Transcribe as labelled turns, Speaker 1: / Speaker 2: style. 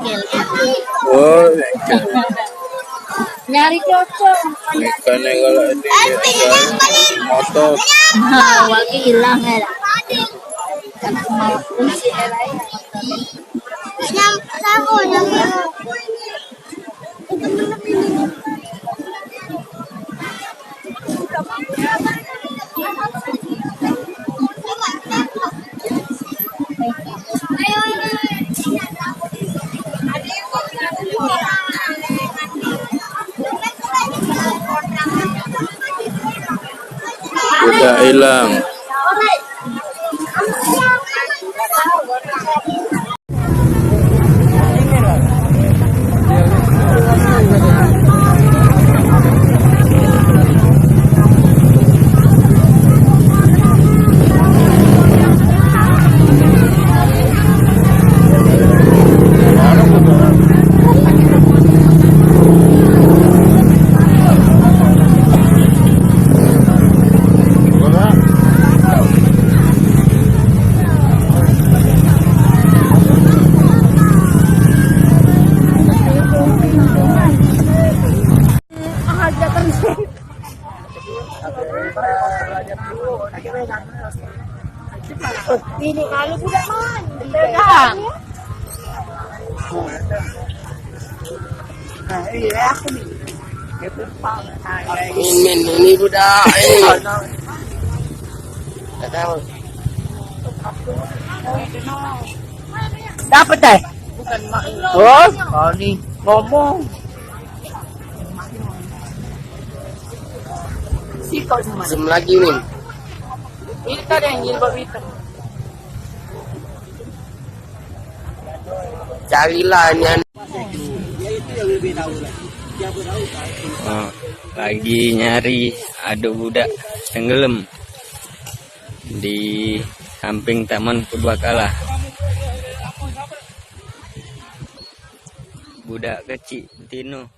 Speaker 1: bengkel.
Speaker 2: Oh, bengkel.
Speaker 1: Nyari cocok.
Speaker 2: Ikannya kalau di motor.
Speaker 1: Nah, wakil hilang ya. Karena mau fungsi lain.
Speaker 2: Udah hilang.
Speaker 1: Ini kalau budak man, pegang. Iya aku nih.
Speaker 2: Min ini budak ini. Tidak tahu.
Speaker 1: Dapat deh. Oh, oh nih ngomong. Sikau semua.
Speaker 2: Sem lagi Min.
Speaker 1: Ini tadi yang jilbab itu.
Speaker 2: Carilah ini. Oh, lagi nyari ada budak tenggelam di samping Taman Purbakala. Budak kecil Tino.